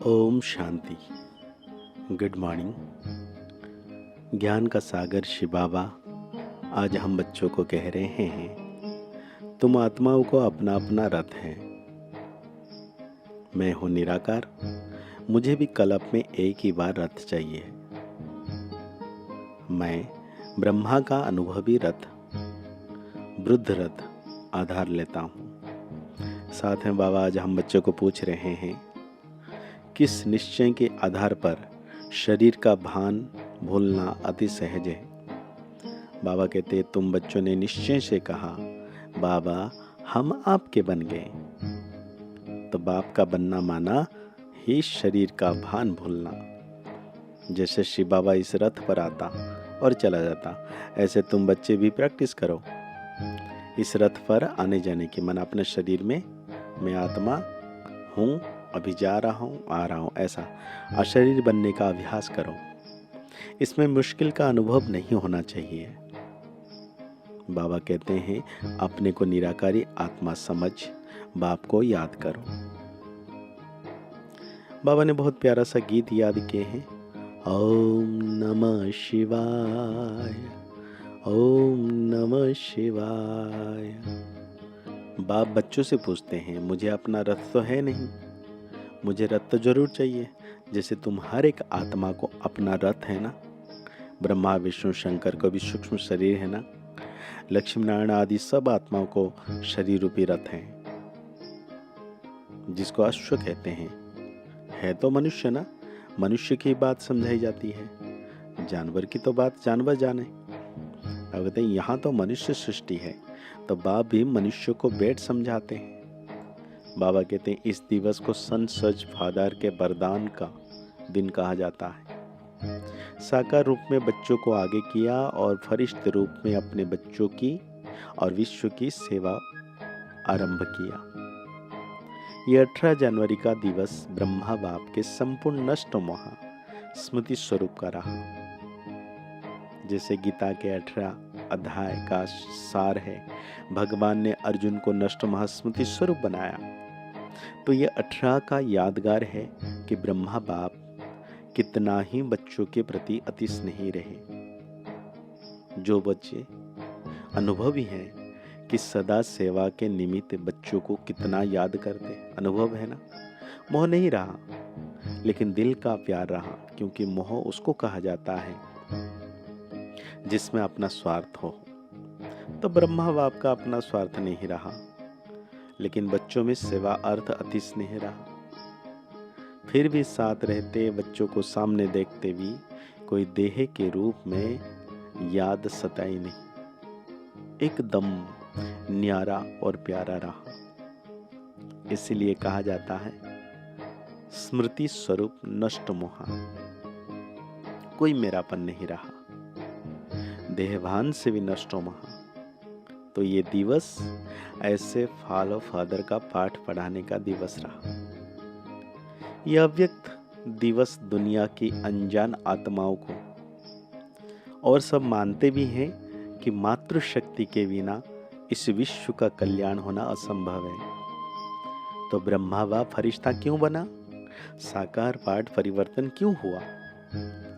Om Shanti. Good morning. ज्ञान का सागर शिव बाबा आज हम बच्चों को कह रहे हैं, तुम आत्माओं को अपना अपना रथ है। मैं हूँ निराकार, मुझे भी कल्प में एक ही बार रथ चाहिए। मैं ब्रह्मा का अनुभवी रथ, वृद्ध रथ आधार लेता हूँ। साथ में बाबा आज हम बच्चों को पूछ रहे हैं, किस निश्चय के आधार पर शरीर का भान भूलना अति सहज है। बाबा कहते, तुम बच्चों ने निश्चय से कहा बाबा हम आपके बन गए, तो बाप का बनना माना ही शरीर का भान भूलना। जैसे शिव बाबा इस रथ पर आता और चला जाता, ऐसे तुम बच्चे भी प्रैक्टिस करो इस रथ पर आने जाने की। मन अपने शरीर में मैं आत्मा हूँ, अभी जा रहा हूँ, आ रहा हूँ, ऐसा अशरीर बनने का अभ्यास करो। इसमें मुश्किल का अनुभव नहीं होना चाहिए। बाबा कहते हैं, अपने को निराकारी आत्मा समझ बाप को याद करो। बाबा ने बहुत प्यारा सा गीत याद किए हैं, ओम नमः शिवाय, ओम नमः शिवाय। बाप बच्चों से पूछते हैं, मुझे अपना रथ तो है नहीं, मुझे रथ तो जरूर चाहिए। जैसे तुम हर एक आत्मा को अपना रथ है ना, ब्रह्मा विष्णु शंकर को भी सूक्ष्म शरीर है ना, लक्ष्मी नारायण आदि सब आत्माओं को शरीर रूपी रथ है, जिसको अश्व कहते हैं। है तो मनुष्य ना, मनुष्य की बात समझाई जाती है, जानवर की तो बात जानवर जाने। अब कहते हैं यहाँ तो मनुष्य सृष्टि है, तो बाप भी मनुष्य को बेट समझाते हैं। बाबा कहते हैं, इस दिवस को सन सच फादर के वरदान का दिन कहा जाता है। साकार रूप में बच्चों को आगे किया और फरिश्त रूप में अपने बच्चों की और विश्व की सेवा आरंभ किया। ये 18 जनवरी का दिवस ब्रह्मा बाप के संपूर्ण नष्ट महा स्मृति स्वरूप का रहा। जैसे गीता के 18 अध्याय का सार है, भगवान ने अर्जुन को नष्ट महास्मृति स्वरूप बनाया। तो ये 18 का यादगार है कि ब्रह्मा बाप कितना ही बच्चों के प्रति अति स्नेही रहे। जो बच्चे अनुभवी हैं कि सदा सेवा के निमित्त बच्चों को कितना याद करते, अनुभव है ना। मोह नहीं रहा, लेकिन दिल का प्यार रहा, क्योंकि मोह उसको कहा जाता है जिसमें अपना स्वार्थ हो। तो ब्रह्मा बाप का अपना स्वार्थ नहीं रहा, लेकिन बच्चों में सेवा अर्थ अति स्नेह रहा। फिर भी साथ रहते, बच्चों को सामने देखते भी कोई देह के रूप में याद सताई नहीं, एकदम न्यारा और प्यारा रहा। इसलिए कहा जाता है स्मृति स्वरूप नष्ट मोहा, कोई मेरापन नहीं रहा, देहभान से भी नष्ट मोहा। तो ये दिवस ऐसे फॉलो फादर का पाठ पढ़ाने का दिवस रहा। यह अव्यक्त दिवस दुनिया की अनजान आत्माओं को, और सब मानते भी हैं कि मातृशक्ति के बिना इस विश्व का कल्याण होना असंभव है। तो ब्रह्मा बाप फरिश्ता क्यों बना, साकार पाठ परिवर्तन क्यों हुआ?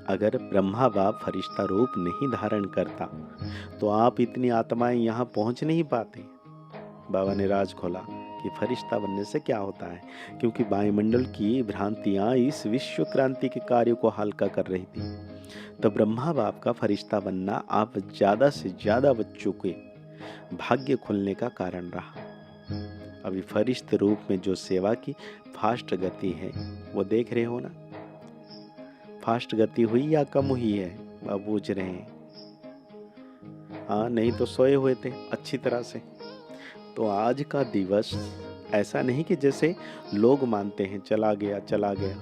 अगर ब्रह्मा बाप फरिश्ता रूप नहीं धारण करता तो आप इतनी आत्माएं यहाँ पहुंच नहीं पाते। बाबा ने राज खोला कि फरिश्ता बनने से क्या होता है, क्योंकि वायुमंडल की भ्रांतियां इस विश्व क्रांति के कार्यों को हल्का कर रही थी। तो ब्रह्मा बाप का फरिश्ता बनना आप ज्यादा से ज्यादा बच्चों के भाग्य खुलने का कारण रहा। अभी फरिश्त रूप में जो सेवा की फास्ट गति है वो देख रहे हो ना, फास्ट गति हुई या कम हुई है? आप पूछ रहे हैं। हाँ, नहीं तो सोए हुए थे अच्छी तरह से। तो आज का दिवस ऐसा नहीं कि जैसे लोग मानते हैं चला गया चला गया,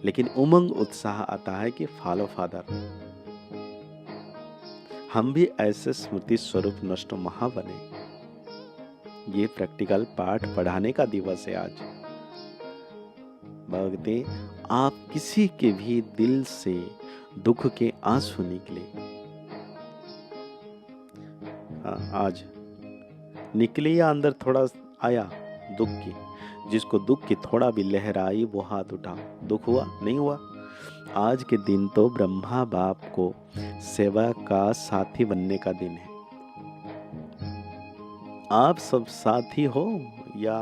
लेकिन उमंग उत्साह आता है कि फॉलो फादर। हम भी ऐसे स्मृति स्वरूप नष्ट महा बने। ये प्रैक्टिकल पाठ पढ़ाने का दिवस है आज। भगते, आप किसी के भी दिल से दुख के आंसू निकले, आज निकले या अंदर थोड़ा आया, दुख की। जिसको दुख की थोड़ा भी लहर आई वो हाथ उठाओ। दुख हुआ? नहीं हुआ? आज के दिन तो ब्रह्मा बाप को सेवा का साथी बनने का दिन है। आप सब साथी हो या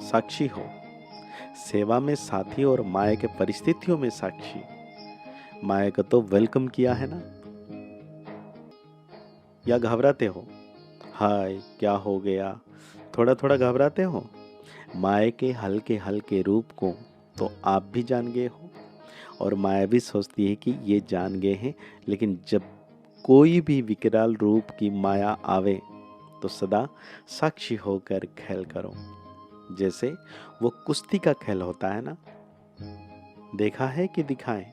साक्षी हो? सेवा में साथी और माया के परिस्थितियों में साक्षी। माया का तो वेलकम किया है ना? या घबराते हो? हाय क्या हो गया? थोड़ा थोड़ा घबराते हो? माया के हल्के हल्के रूप को तो आप भी जान गए हो, और माया भी सोचती है कि ये जान गए हैं। लेकिन जब कोई भी विकराल रूप की माया आवे तो सदा साक्षी होकर खेल करो। जैसे वो कुश्ती का खेल होता है ना, देखा है कि दिखाएं?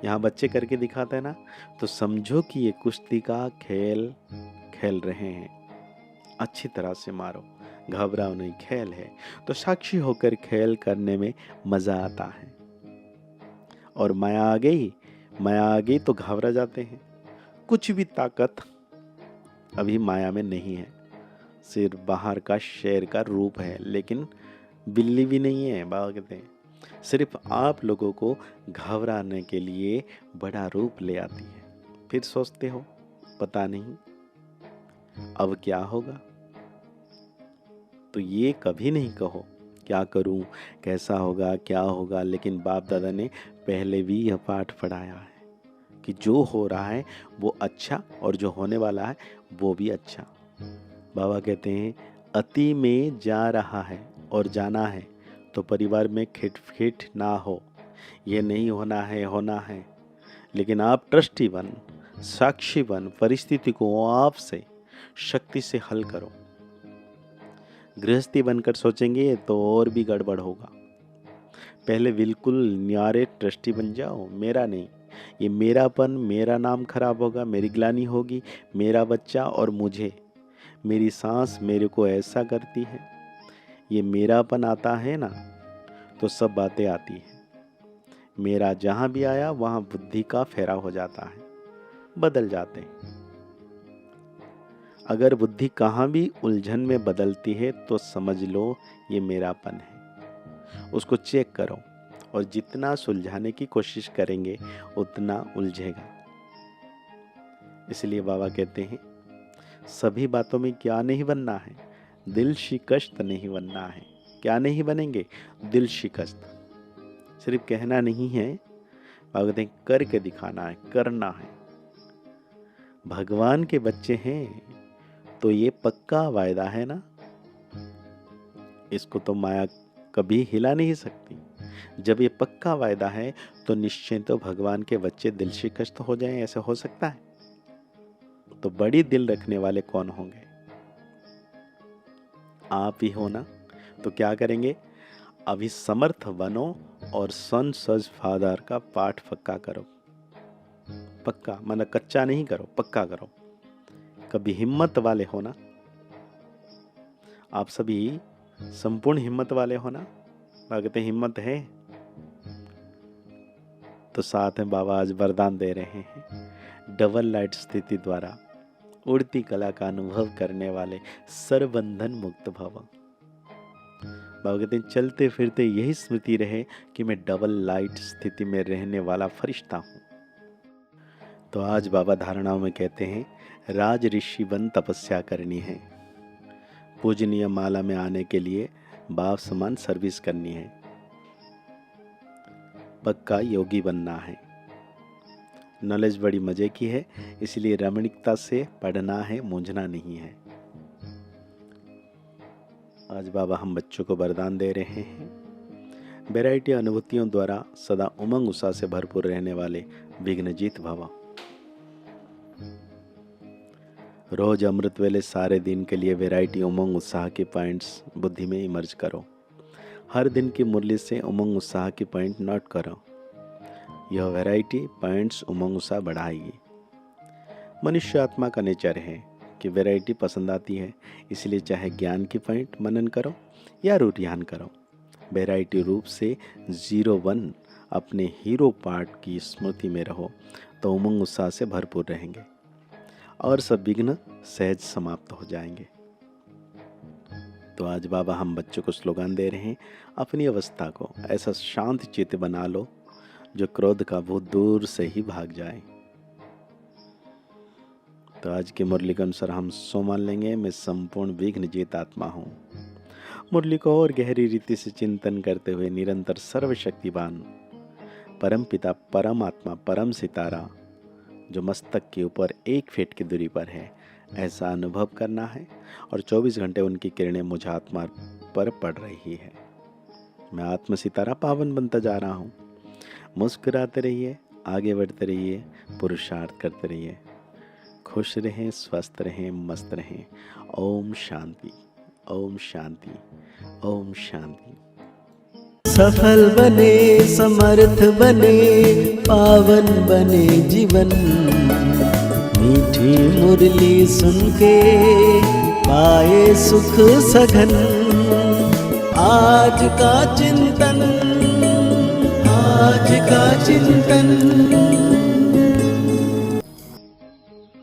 यहाँ बच्चे करके दिखाते हैं ना, तो समझो कि ये कुश्ती का खेल खेल रहे हैं। अच्छी तरह से मारो, घबराओ नहीं, खेल है तो साक्षी होकर खेल करने में मजा आता है। और माया आ गई तो घबरा जाते हैं। कुछ भी ताकत अभी माया में नहीं है, सिर्फ बाहर का शेर का रूप है, लेकिन बिल्ली भी नहीं है। बाबा कहते हैं सिर्फ आप लोगों को घबराने के लिए बड़ा रूप ले आती है। फिर सोचते हो पता नहीं अब क्या होगा। तो ये कभी नहीं कहो क्या करूं, कैसा होगा, क्या होगा। लेकिन बाप दादा ने पहले भी यह पाठ पढ़ाया है कि जो हो रहा है वो अच्छा, और जो होने वाला है वो भी अच्छा। बाबा कहते हैं अति में जा रहा है और जाना है तो परिवार में खिटखिट ना हो। ये नहीं होना है, होना है। लेकिन आप ट्रस्टी बन, साक्षी बन, परिस्थिति को आपसे शक्ति से हल करो। गृहस्थी बनकर सोचेंगे तो और भी गड़बड़ होगा। पहले बिल्कुल न्यारे ट्रस्टी बन जाओ, मेरा नहीं। ये मेरापन, मेरा नाम खराब होगा, मेरी ग्लानि होगी, मेरा बच्चा और मुझे, मेरी सांस मेरे को ऐसा करती है। ये मेरापन आता है ना तो सब बातें आती हैं। मेरा जहाँ भी आया वहाँ बुद्धि का फेरा हो जाता है, बदल जाते हैं। अगर बुद्धि कहाँ भी उलझन में बदलती है तो समझ लो ये मेरापन है। उसको चेक करो, और जितना सुलझाने की कोशिश करेंगे उतना उलझेगा। इसलिए बाबा कहते हैं सभी बातों में क्या नहीं बनना है, दिल शिकस्त नहीं बनना है। क्या नहीं बनेंगे? दिल शिकस्त। सिर्फ कहना नहीं है, बाबा कहते हैं करके दिखाना है, करना है। भगवान के बच्चे हैं तो ये पक्का वायदा है ना, इसको तो माया कभी हिला नहीं सकती। जब ये पक्का वायदा है तो निश्चय तो भगवान के बच्चे दिल शिकस्त हो जाएं, ऐसा हो सकता है? तो बड़ी दिल रखने वाले कौन होंगे? आप ही हो ना। तो क्या करेंगे? अभी समर्थ बनो और सन सज फादर का पाठ पक्का करो। पक्का मतलब कच्चा नहीं करो, पक्का करो। कभी हिम्मत वाले हो ना, आप सभी संपूर्ण हिम्मत वाले हो ना। कहते हिम्मत है तो साथ में बाबा आज वरदान दे रहे हैं। डबल लाइट स्थिति द्वारा उड़ती कला का अनुभव करने वाले सर्वबंधन मुक्त भव। बाबा कहते हैं चलते फिरते यही स्मृति रहे कि मैं डबल लाइट स्थिति में रहने वाला फरिश्ता हूँ। तो आज बाबा धारणाओं में कहते हैं राज ऋषि बन तपस्या करनी है, पूजनीय माला में आने के लिए बाप समान सर्विस करनी है, पक्का योगी बनना है। नॉलेज बड़ी मजे की है, इसलिए रमणीकता से पढ़ना है, मूंझना नहीं है। आज बाबा हम बच्चों को वरदान दे रहे हैं, वैरायटी अनुभूतियों द्वारा सदा उमंग उत्साह से भरपूर रहने वाले विघ्नजीत भव। रोज अमृत वेले सारे दिन के लिए वैरायटी उमंग उत्साह के पॉइंट्स बुद्धि में इमर्ज करो। हर दिन की मुरली से उमंग उत्साह की पॉइंट नोट करो। यह वैरायटी पॉइंट्स उमंग उत्साह बढ़ाएगी। मनुष्य आत्मा का नेचर है कि वैरायटी पसंद आती है, इसलिए चाहे ज्ञान की पॉइंट मनन करो या रुझान करो, वैरायटी रूप से 01 अपने हीरो पार्ट की स्मृति में रहो तो उमंग उत्साह से भरपूर रहेंगे और सब विघ्न सहज समाप्त हो जाएंगे। तो आज बाबा हम बच्चों को स्लोगन दे रहे हैं, अपनी अवस्था को ऐसा शांत चित्त बना लो जो क्रोध का भूत दूर से ही भाग जाए। तो आज की मुरली के अनुसार हम सो मान लेंगे, मैं संपूर्ण विघ्न जीत आत्मा हूँ। मुरली को और गहरी रीति से चिंतन करते हुए निरंतर सर्वशक्तिवान परम पिता, परम आत्मा, परम सितारा जो मस्तक के ऊपर 1 फीट की दूरी पर है, ऐसा अनुभव करना है और 24 घंटे उनकी किरणें मुझ आत्मा पर पड़ रही है। मैं आत्म सितारा पावन बनता जा रहा हूँ। मुस्कुराते रहिए, आगे बढ़ते रहिए, पुरुषार्थ करते रहिए, खुश रहें, स्वस्थ रहें, मस्त रहें। ओम शांति, ओम शांति, ओम शांति। सफल बने, समर्थ बने, पावन बने जीवन। मीठी मुरली सुन के पाए सुख सघन। आज का चिंतन, आज का चिंतन